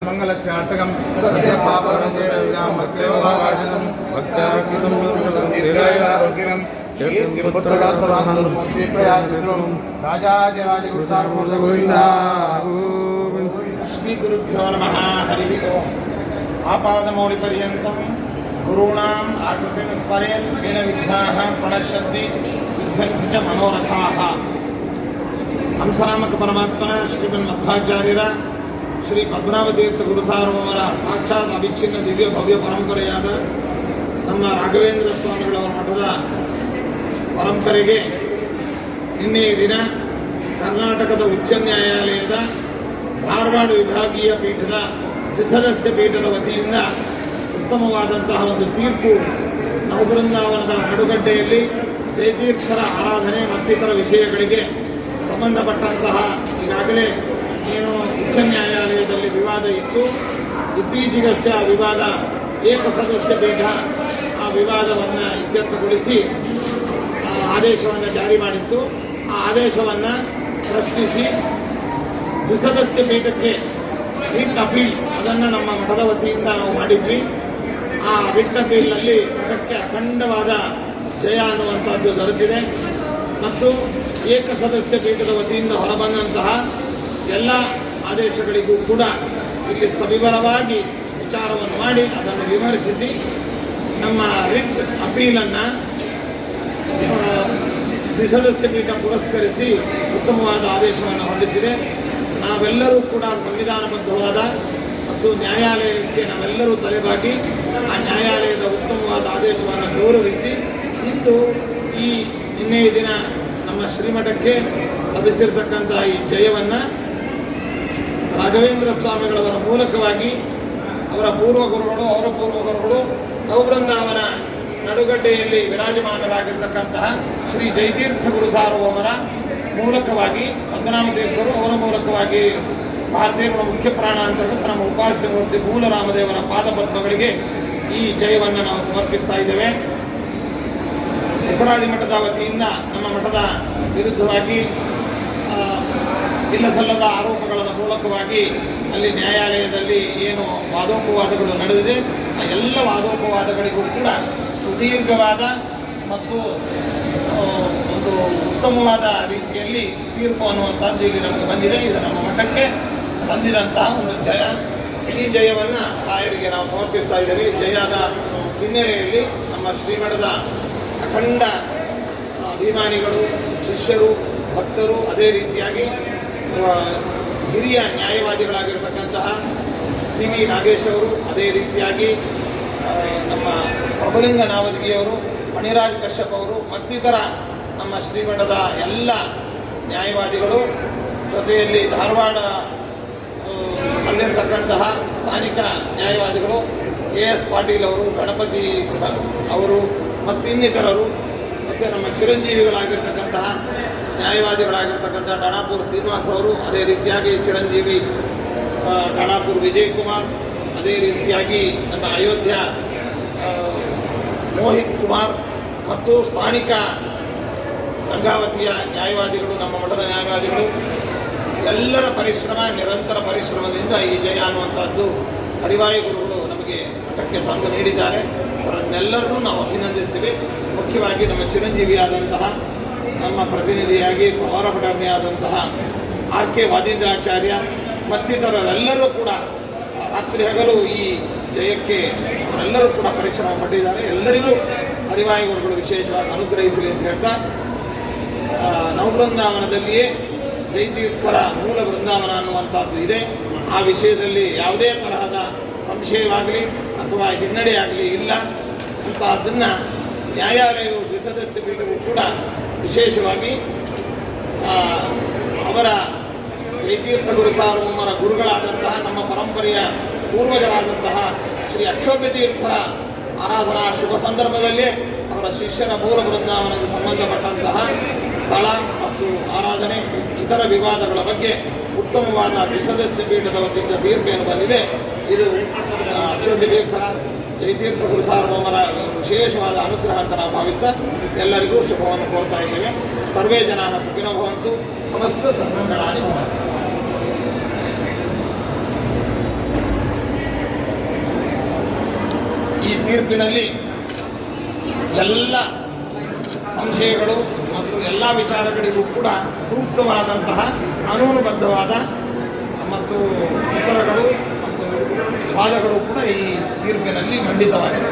मंगलस्याष्टकं सत्यपापरमचेरविदां भक्त्योभाषणं भक्त्यार्किसंयुक्तं कीर्तिपुत्रदासवाहनं राजाधिराजगुरुसार्वभौमगोविन्दा। श्री गुरुभ्यो नमः। हरिः ओम्। आपादमौलिपर्यन्तं गुरूणाम् आकृतिं स्मरेत् तेन विघ्नाः प्रणश्यन्ति सिद्ध्यन्ति च मनोरथाः। ಹಂಸನಾಮಕ ಪರಮಾತ್ಮನ ಶ್ರೀಮನ್ಮಧ್ವಾಚಾರ್ಯರ ಶ್ರೀ ಪದ್ಮನಾಭತೀರ್ಥ ಗುರುಸಾರ್ವಭೌಮರ ಸಾಕ್ಷಾತ್ ಅವಿಚ್ಛಿನ್ನ ದಿವ್ಯ ಭವ್ಯ ಪರಂಪರೆಯಾದ ನಮ್ಮ ರಾಘವೇಂದ್ರ ಸ್ವಾಮಿಗಳವರ ಮಠದ ಪರಂಪರೆಗೆ ನಿನ್ನೆಯ ದಿನ ಕರ್ನಾಟಕದ ಉಚ್ಚ ನ್ಯಾಯಾಲಯದ ಧಾರವಾಡ ವಿಭಾಗೀಯ ಪೀಠದ ತ್ರಿಸದಸ್ಯ ಪೀಠದ ವತಿಯಿಂದ ಉತ್ತಮವಾದಂತಹ ಒಂದು ತೀರ್ಪು ನವಬೃಂದಾವನದ ನಡುಗಡ್ಡೆಯಲ್ಲಿ ಜಯತೀರ್ಥರ ಆರಾಧನೆ ಮತ್ತಿತರ ವಿಷಯಗಳಿಗೆ ಸಂಬಂಧಪಟ್ಟಂತಹ ಈಗಾಗಲೇ ಏನು ಉಚ್ಚ ನ್ಯಾಯಾಲಯದಲ್ಲಿ ವಿವಾದ ಇತ್ತು, ಇತ್ತೀಚೆಗಷ್ಟೇ ಆ ವಿವಾದ ಏಕಸದಸ್ಯ ಪೀಠ ಆ ವಿವಾದವನ್ನು ಇತ್ಯರ್ಥಗೊಳಿಸಿ ಆದೇಶವನ್ನು ಜಾರಿ ಮಾಡಿತ್ತು. ಆ ಆದೇಶವನ್ನು ಪ್ರಶ್ನಿಸಿ ದ್ವಿಸದಸ್ಯ ಪೀಠಕ್ಕೆ ರಿಟ್ ಅಪೀಲ್ ಅದನ್ನು ನಮ್ಮ ಮಠದ ವತಿಯಿಂದ ನಾವು ಮಾಡಿದ್ವಿ. ಆ ರಿಟ್ ಅಪೀಲ್ನಲ್ಲಿ ಮಠಕ್ಕೆ ಅಖಂಡವಾದ ಜಯ ಅನ್ನುವಂಥದ್ದು ದೊರೆತಿದೆ ಮತ್ತು ಏಕಸದಸ್ಯ ಪೀಠದ ವತಿಯಿಂದ ಹೊರಬಂದಂತಹ ಎಲ್ಲ ಆದೇಶಗಳಿಗೂ ಕೂಡ ಇಲ್ಲಿ ಸವಿವರವಾಗಿ ವಿಚಾರವನ್ನು ಮಾಡಿ ಅದನ್ನು ವಿಮರ್ಶಿಸಿ ನಮ್ಮ ರಿಟ್ ಅಪೀಲನ್ನು ದ್ವಿಸದಸ್ಯ ಪೀಠ ಪುರಸ್ಕರಿಸಿ ಉತ್ತಮವಾದ ಆದೇಶವನ್ನು ಹೊರಡಿಸಿದೆ. ನಾವೆಲ್ಲರೂ ಕೂಡ ಸಂವಿಧಾನಬದ್ಧವಾದ ಮತ್ತು ನ್ಯಾಯಾಲಯಕ್ಕೆ ನಾವೆಲ್ಲರೂ ತಲೆಬಾಗಿ ಆ ನ್ಯಾಯಾಲಯದ ಉತ್ತಮವಾದ ಆದೇಶವನ್ನು ಗೌರವಿಸಿ ಇಂದು ಈ ನಿನ್ನೆಯ ದಿನ ನಮ್ಮ ಶ್ರೀಮಠಕ್ಕೆ ಲಭಿಸಿರ್ತಕ್ಕಂಥ ಈ ಜಯವನ್ನು ರಾಘವೇಂದ್ರ ಸ್ವಾಮಿಗಳವರ ಮೂಲಕವಾಗಿ ಅವರ ಪೂರ್ವಗುರುಗಳು ನವಬೃಂದಾವನ ನಡುಗಡ್ಡೆಯಲ್ಲಿ ವಿರಾಜಮಾನರಾಗಿರ್ತಕ್ಕಂತಹ ಶ್ರೀ ಜಯತೀರ್ಥ ಗುರುಸಾರ್ವಭೌಮರ ಮೂಲಕವಾಗಿ ಪದ್ಮನಾಭ ತೀರ್ಥರು ಅವರ ಮೂಲಕವಾಗಿ ಭಾರತೀಯರ ಮುಖ್ಯ ಪ್ರಾಣ ಅಂತರ್ಗತ ನಮ್ಮ ಉಪಾಸ್ಯ ಮೂರ್ತಿ ಮೂಲರಾಮದೇವರ ಪಾದಪದ್ಮಗಳಿಗೆ ಈ ಜಯವನ್ನು ನಾವು ಸಮರ್ಪಿಸ್ತಾ ಇದ್ದೇವೆ. ಉತ್ತರಾದಿ ಮಠದ ವತಿಯಿಂದ ನಮ್ಮ ಮಠದ ವಿರುದ್ಧವಾಗಿ ಇಲ್ಲ ಸಲ್ಲದ ಆರೋಪಗಳ ಮೂಲಕವಾಗಿ ಅಲ್ಲಿ ನ್ಯಾಯಾಲಯದಲ್ಲಿ ಏನು ವಾದೋಪವಾದಗಳು ನಡೆದಿದೆ ಆ ಎಲ್ಲ ವಾದೋಪವಾದಗಳಿಗೂ ಕೂಡ ಸುದೀರ್ಘವಾದ ಮತ್ತು ಒಂದು ಉತ್ತಮವಾದ ರೀತಿಯಲ್ಲಿ ತೀರ್ಪು ಅನ್ನುವಂಥದ್ದು ಇಲ್ಲಿ ನಮಗೆ ಬಂದಿದೆ. ಇದು ನಮ್ಮ ಮಠಕ್ಕೆ ಬಂದಿದಂತಹ ಒಂದು ಜಯ. ಈ ಜಯವನ್ನು ರಾಯರಿಗೆ ನಾವು ಸಮರ್ಪಿಸ್ತಾ ಇದ್ದೇವೆ. ಜಯದ ಹಿನ್ನೆಲೆಯಲ್ಲಿ ನಮ್ಮ ಶ್ರೀಮಠದ ಅಖಂಡ ಅಭಿಮಾನಿಗಳು, ಶಿಷ್ಯರು, ಭಕ್ತರು, ಅದೇ ರೀತಿಯಾಗಿ ಹಿರಿಯ ನ್ಯಾಯವಾದಿಗಳಾಗಿರ್ತಕ್ಕಂತಹ ಸಿ ವಿ ನಾಗೇಶ್ ಅವರು, ಅದೇ ರೀತಿಯಾಗಿ ನಮ್ಮ ಪ್ರಭುಲಿಂಗ ನಾವದಗಿಯವರು, ಮಣಿರಾಜ್ ಕಶ್ಯಪ್ ಅವರು ಮತ್ತಿತರ ನಮ್ಮ ಶ್ರೀಮಠದ ಎಲ್ಲ ನ್ಯಾಯವಾದಿಗಳು, ಜೊತೆಯಲ್ಲಿ ಧಾರವಾಡ ಅಲ್ಲಿರ್ತಕ್ಕಂತಹ ಸ್ಥಾನಿಕ ನ್ಯಾಯವಾದಿಗಳು ಎ ಎಸ್ ಪಾಟೀಲ್ ಅವರು, ಗಣಪತಿ ಅವರು ಮತ್ತು ಇನ್ನಿತರರು, ಮತ್ತು ನಮ್ಮ ಚಿರಂಜೀವಿಗಳಾಗಿರ್ತಕ್ಕಂತಹ ನ್ಯಾಯವಾದಿಗಳಾಗಿರ್ತಕ್ಕಂಥ ಡಾಣಾಪುರ್ ಶ್ರೀನಿವಾಸ್ ಅವರು, ಅದೇ ರೀತಿಯಾಗಿ ಚಿರಂಜೀವಿ ಡಾಣಾಪುರ್ ವಿಜಯ್ ಕುಮಾರ್, ಅದೇ ರೀತಿಯಾಗಿ ನಮ್ಮ ಅಯೋಧ್ಯ ಮೋಹಿತ್ ಕುಮಾರ್ ಮತ್ತು ಸ್ಥಾನಿಕ ಗಂಗಾವತಿಯ ನ್ಯಾಯವಾದಿಗಳು, ನಮ್ಮ ಮಠದ ನ್ಯಾಯವಾದಿಗಳು ಎಲ್ಲರ ಪರಿಶ್ರಮ, ನಿರಂತರ ಪರಿಶ್ರಮದಿಂದ ಈ ಜಯ ಅನ್ನುವಂಥದ್ದು ಹರಿವಾಯು ಗುರುಗಳು ನಮಗೆ ಮಠಕ್ಕೆ ತಂದು ನೀಡಿದ್ದಾರೆ. ಅವರನ್ನೆಲ್ಲರನ್ನೂ ನಾವು ಅಭಿನಂದಿಸ್ತೀವಿ. ಮುಖ್ಯವಾಗಿ ನಮ್ಮ ಚಿರಂಜೀವಿಯಾದಂತಹ ನಮ್ಮ ಪ್ರತಿನಿಧಿಯಾಗಿ ಪವಾರಪಟಮಿಯಾದಂತಹ ಆರ್ ಕೆ ವಾದೀಂದ್ರಾಚಾರ್ಯ ಮತ್ತಿತರರೆಲ್ಲರೂ ಕೂಡ ರಾತ್ರಿ ಹಗಲು ಈ ಜಯಕ್ಕೆ ಎಲ್ಲರೂ ಕೂಡ ಪರಿಶ್ರಮ ಪಟ್ಟಿದ್ದಾರೆ. ಎಲ್ಲರಿಗೂ ಹರಿವಾಯು ಗುರುಗಳು ವಿಶೇಷವಾಗಿ ಅನುಗ್ರಹಿಸಲಿ ಅಂತ ಹೇಳ್ತಾ, ನವಬೃಂದಾವನದಲ್ಲಿಯೇ ಜಯತೀರ್ಥರ ಮೂಲ ಬೃಂದಾವನ ಅನ್ನುವಂಥದ್ದು ಇದೆ. ಆ ವಿಷಯದಲ್ಲಿ ಯಾವುದೇ ತರಹದ ಸಂಶಯವಾಗಲಿ ಅಥವಾ ಹಿನ್ನಡೆಯಾಗಲಿ ಇಲ್ಲ ಅಂತ ಅದನ್ನು ನ್ಯಾಯಾಲಯವು ದ್ವಿಸದಸ್ಯ ಪೀಠವು ಕೂಡ ವಿಶೇಷವಾಗಿ ಅವರ ಜಯತೀರ್ಥ ಗುರುಸಾರ್ವಭೌಮರ ಗುರುಗಳಾದಂತಹ ನಮ್ಮ ಪರಂಪರೆಯ ಪೂರ್ವಜರಾದಂತಹ ಶ್ರೀ ಅಕ್ಷೋಭ್ಯ ತೀರ್ಥರ ಆರಾಧನಾ ಶುಭ ಸಂದರ್ಭದಲ್ಲೇ ಅವರ ಶಿಷ್ಯರ ಮೂಲ ಬೃಂದಾವನಕ್ಕೆ ಸಂಬಂಧಪಟ್ಟಂತಹ ಸ್ಥಳ ಮತ್ತು ಆರಾಧನೆ ಇತರ ವಿವಾದಗಳ ಬಗ್ಗೆ ಉತ್ತಮವಾದ ದ್ವಿಸದಸ್ಯ ಪೀಠದ ವತಿಯಿಂದ ತೀರ್ಪೇನು ಬಂದಿದೆ. ಇದು ಅಕ್ಷೋಭ್ಯ ತೀರ್ಥರ ಜಯತೀರ್ಥ ಗುರುಸಾರ್ವಭೌಮರ ವಿಶೇಷವಾದ ಅನುಗ್ರಹ ಅಂತ ನಾವು ಭಾವಿಸ್ತಾ ಎಲ್ಲರಿಗೂ ಶುಭವನ್ನು ಕೋರ್ತಾ ಇದ್ದೇವೆ. ಸರ್ವೇ ಜನಾಃ ಸುಖಿನೋ ಭವಂತು. ಸಮಸ್ತ ಸನ್ಮಂಗಳಾನಿ ಭವಂತು. ಈ ತೀರ್ಪಿನಲ್ಲಿ ಎಲ್ಲ ಸಂಶಯಗಳು ಮತ್ತು ಎಲ್ಲ ವಿಚಾರಗಳಿಗೂ ಕೂಡ ಸೂಕ್ತವಾದಂತಹ ಕಾನೂನುಬದ್ಧವಾದ ಮತ್ತು ಉತ್ತರಗಳು ಮತ್ತು ವಾದಗಳು ಕೂಡ ಈ ತೀರ್ಪಿನಲ್ಲಿ ಮಂಡಿತವಾಗಿದೆ.